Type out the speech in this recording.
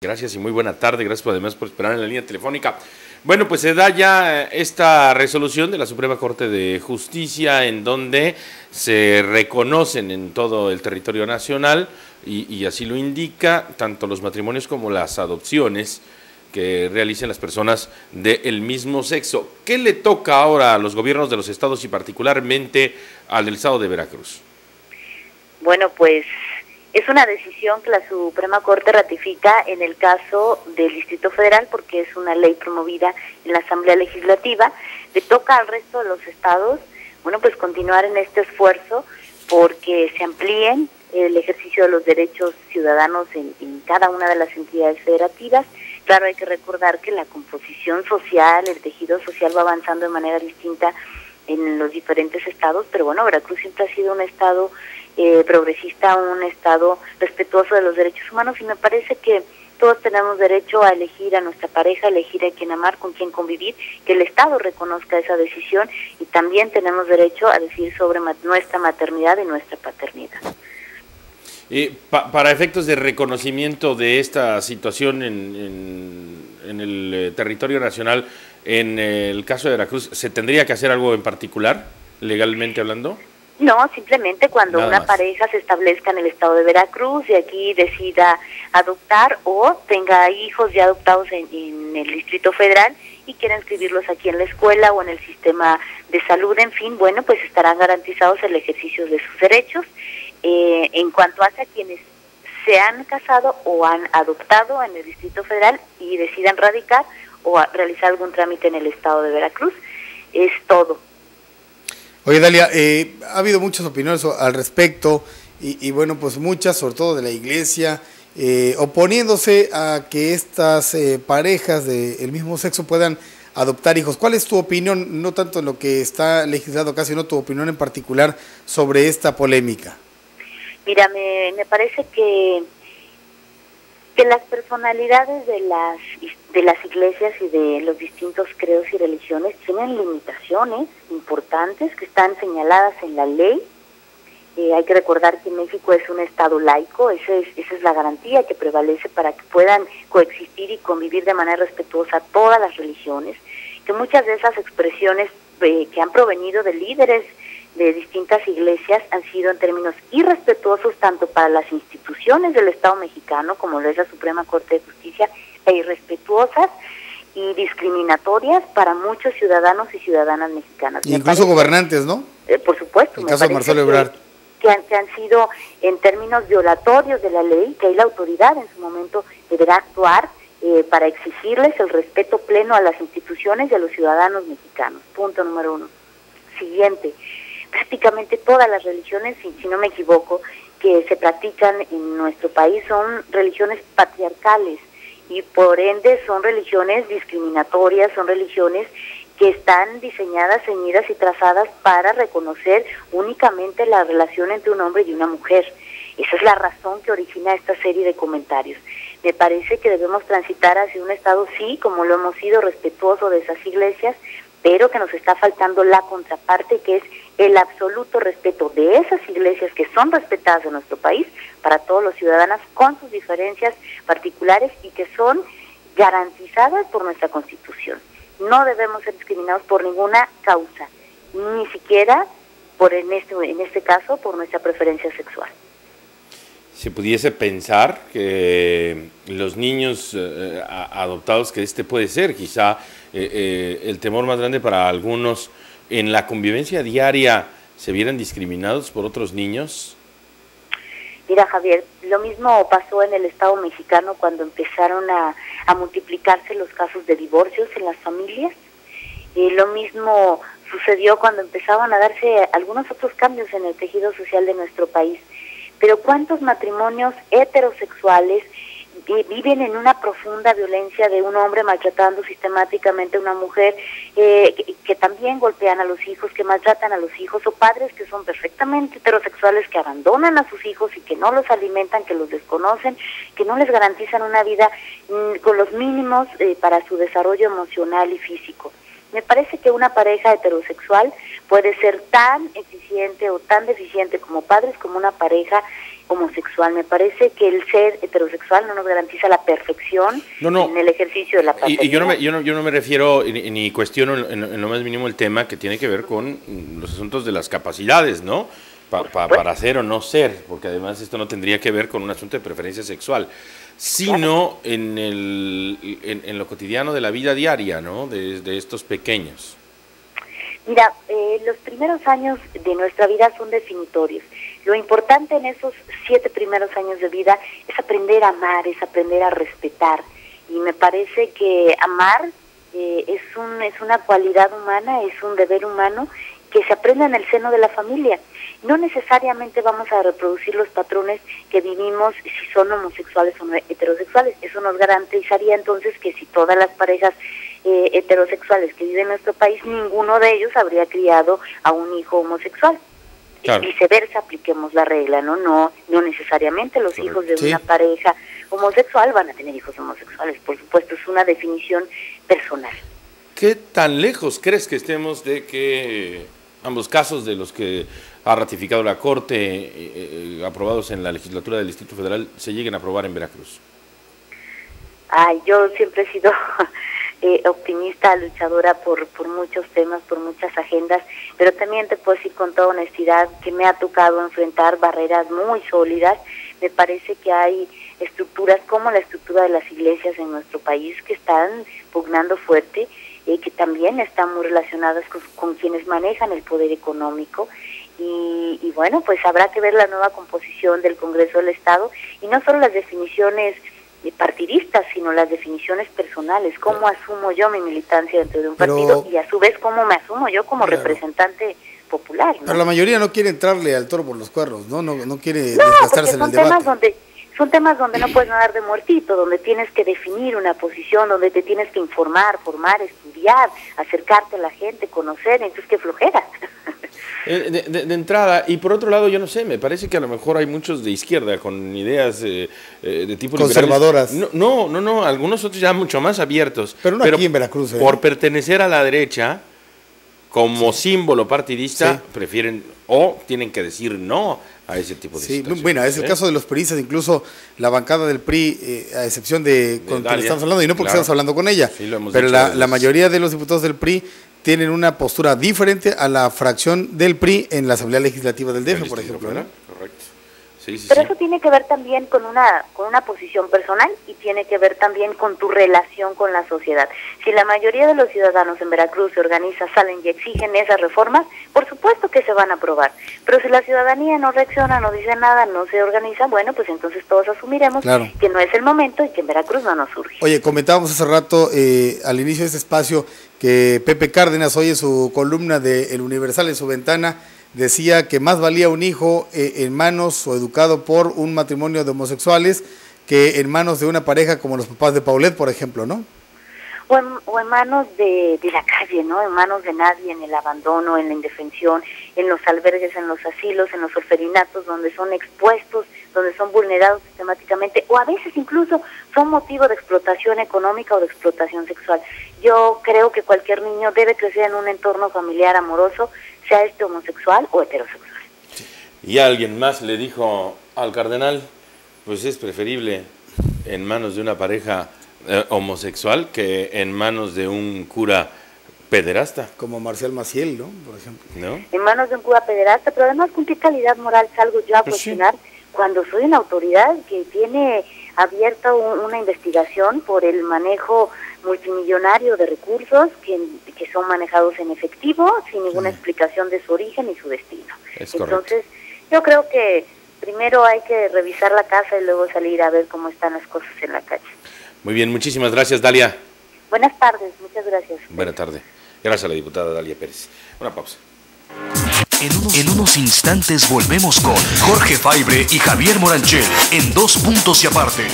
Gracias y muy buena tarde, gracias además por esperar en la línea telefónica. Bueno, pues se da ya esta resolución de la Suprema Corte de Justicia en donde se reconocen en todo el territorio nacional y así lo indica tanto los matrimonios como las adopciones que realicen las personas del mismo sexo. ¿Qué le toca ahora a los gobiernos de los estados y particularmente al del estado de Veracruz? Bueno, pues es una decisión que la Suprema Corte ratifica en el caso del Distrito Federal porque es una ley promovida en la Asamblea Legislativa. Le toca al resto de los estados, bueno, pues continuar en este esfuerzo porque se amplíen el ejercicio de los derechos ciudadanos en cada una de las entidades federativas. Claro, hay que recordar que la composición social, el tejido social va avanzando de manera distinta en los diferentes estados, pero bueno, Veracruz siempre ha sido un estado progresista, un estado respetuoso de los derechos humanos, y me parece que todos tenemos derecho a elegir a nuestra pareja, a elegir a quién amar, con quién convivir, que el Estado reconozca esa decisión, y también tenemos derecho a decidir sobre nuestra maternidad y nuestra paternidad. Para efectos de reconocimiento de esta situación en el territorio nacional, en el caso de Veracruz, ¿se tendría que hacer algo en particular, legalmente hablando? No, simplemente cuando una pareja se establezca en el estado de Veracruz y aquí decida adoptar o tenga hijos ya adoptados en el Distrito Federal y quiera inscribirlos aquí en la escuela o en el sistema de salud, en fin, bueno, pues estarán garantizados el ejercicio de sus derechos. En cuanto hace a quienes se han casado o han adoptado en el Distrito Federal y decidan radicar o realizar algún trámite en el estado de Veracruz, es todo. Oye, Dalia, ha habido muchas opiniones al respecto y bueno, pues muchas, sobre todo de la iglesia, oponiéndose a que estas parejas del mismo sexo puedan adoptar hijos. ¿Cuál es tu opinión, no tanto en lo que está legislado acá, sino tu opinión en particular sobre esta polémica? Mira, me parece que las personalidades de las iglesias y de los distintos credos y religiones tienen limitaciones importantes que están señaladas en la ley. Hay que recordar que México es un estado laico, esa es la garantía que prevalece para que puedan coexistir y convivir de manera respetuosa todas las religiones, que muchas de esas expresiones que han provenido de líderes de distintas iglesias han sido en términos irrespetuosos tanto para las instituciones del Estado mexicano, como lo es la Suprema Corte de Justicia, e irrespetuosas y discriminatorias para muchos ciudadanos y ciudadanas mexicanas. Incluso gobernantes, ¿no? Por supuesto. El caso de Marcelo Ebrard. Que han sido en términos violatorios de la ley, que ahí la autoridad en su momento deberá actuar para exigirles el respeto pleno a las instituciones y a los ciudadanos mexicanos. Punto número 1. Siguiente. Prácticamente todas las religiones, si no me equivoco, que se practican en nuestro país son religiones patriarcales y por ende son religiones discriminatorias, son religiones que están diseñadas, ceñidas y trazadas para reconocer únicamente la relación entre un hombre y una mujer. Esa es la razón que origina esta serie de comentarios. Me parece que debemos transitar hacia un estado, sí, como lo hemos sido, respetuoso de esas iglesias, pero que nos está faltando la contraparte, que es el absoluto respeto de esas iglesias que son respetadas en nuestro país para todos los ciudadanos con sus diferencias particulares y que son garantizadas por nuestra Constitución. No debemos ser discriminados por ninguna causa, ni siquiera en este caso por nuestra preferencia sexual. Se pudiese pensar que los niños adoptados, que puede ser quizá el temor más grande para algunos, en la convivencia diaria, ¿se vieran discriminados por otros niños? Mira, Javier, lo mismo pasó en el Estado mexicano cuando empezaron a multiplicarse los casos de divorcios en las familias. Lo mismo sucedió cuando empezaban a darse algunos otros cambios en el tejido social de nuestro país. Pero ¿cuántos matrimonios heterosexuales viven en una profunda violencia de un hombre maltratando sistemáticamente a una mujer, que también golpean a los hijos, que maltratan a los hijos, o padres que son perfectamente heterosexuales, que abandonan a sus hijos y que no los alimentan, que los desconocen, que no les garantizan una vida con los mínimos para su desarrollo emocional y físico? Me parece que una pareja heterosexual puede ser tan eficiente o tan deficiente como padres como una pareja homosexual. Me parece que el ser heterosexual no nos garantiza la perfección en el ejercicio de la paternidad. Y yo no me refiero ni cuestiono en lo más mínimo el tema que tiene que ver con los asuntos de las capacidades, ¿no? Para ser o no ser, porque además esto no tendría que ver con un asunto de preferencia sexual, sino en lo cotidiano de la vida diaria, ¿no? De estos pequeños. Mira, los primeros años de nuestra vida son definitorios. Lo importante en esos 7 primeros años de vida es aprender a amar, es aprender a respetar. Y me parece que amar es una cualidad humana, es un deber humano que se aprende en el seno de la familia. No necesariamente vamos a reproducir los patrones que vivimos si son homosexuales o heterosexuales. Eso nos garantizaría entonces que si todas las parejas heterosexuales que viven en nuestro país, ninguno de ellos habría criado a un hijo homosexual. Claro. Viceversa, apliquemos la regla, no necesariamente los hijos de una pareja homosexual van a tener hijos homosexuales. Por supuesto, es una definición personal. ¿Qué tan lejos crees que estemos de que ambos casos de los que ha ratificado la Corte, aprobados en la legislatura del Distrito Federal, se lleguen a aprobar en Veracruz? Yo siempre he sido optimista, luchadora por muchos temas, por muchas agendas, pero también te puedo decir con toda honestidad que me ha tocado enfrentar barreras muy sólidas. Me parece que hay estructuras como la estructura de las iglesias en nuestro país que están pugnando fuerte, que también están muy relacionadas con quienes manejan el poder económico. Y bueno, pues habrá que ver la nueva composición del Congreso del Estado y no solo las definiciones partidistas, sino las definiciones personales, cómo asumo yo mi militancia dentro de un partido y a su vez cómo me asumo yo como representante popular, ¿no? Pero la mayoría no quiere entrarle al toro por los cuernos, no quiere desgastarse en el debate. Son temas donde no puedes nadar de muertito, donde tienes que definir una posición, donde te tienes que informar, formar, estudiar, acercarte a la gente, conocer, entonces qué flojera. De entrada, y por otro lado, yo no sé, me parece que a lo mejor hay muchos de izquierda con ideas de tipo conservadoras. No, algunos otros ya mucho más abiertos. Pero aquí en Veracruz. Por pertenecer a la derecha, como símbolo partidista, prefieren o tienen que decir no a ese tipo de situaciones. Bueno, es el caso de los priistas, incluso la bancada del PRI, a excepción de con quien estamos hablando, y no porque estamos hablando con ella, pero la mayoría de los diputados del PRI tienen una postura diferente a la fracción del PRI en la Asamblea Legislativa del DF, por ejemplo, ¿no? Correcto. Pero eso tiene que ver también con una posición personal y tiene que ver también con tu relación con la sociedad. Si la mayoría de los ciudadanos en Veracruz se organiza, salen y exigen esas reformas, por supuesto que se van a aprobar. Pero si la ciudadanía no reacciona, no dice nada, no se organiza, bueno, pues entonces todos asumiremos que no es el momento y que en Veracruz no nos surge. Oye, comentábamos hace rato, al inicio de este espacio, que Pepe Cárdenas hoy en su columna de El Universal, en su ventana, decía que más valía un hijo en manos o educado por un matrimonio de homosexuales que en manos de una pareja como los papás de Paulette, por ejemplo, ¿no? O en manos de la calle, ¿no? En manos de nadie, en el abandono, en la indefensión, en los albergues, en los asilos, en los orferinatos, donde son expuestos, donde son vulnerados sistemáticamente, o a veces incluso son motivo de explotación económica o de explotación sexual. Yo creo que cualquier niño debe crecer en un entorno familiar amoroso, sea este homosexual o heterosexual. Y alguien más le dijo al cardenal, pues es preferible en manos de una pareja homosexual que en manos de un cura pederasta. Como Marcial Maciel, ¿no? Por ejemplo. ¿No? En manos de un cura pederasta, pero además con qué calidad moral salgo yo a cuestionar cuando soy una autoridad que tiene abierta una investigación por el manejo multimillonario de recursos que son manejados en efectivo sin ninguna explicación de su origen y su destino. Entonces, yo creo que primero hay que revisar la casa y luego salir a ver cómo están las cosas en la calle. Muy bien, muchísimas gracias, Dalia. Buenas tardes, muchas gracias. Buenas tardes. Gracias a la diputada Dalia Pérez. Una pausa. En unos instantes volvemos con Jorge Faibre y Javier Moranchel en Dos Puntos y Aparte.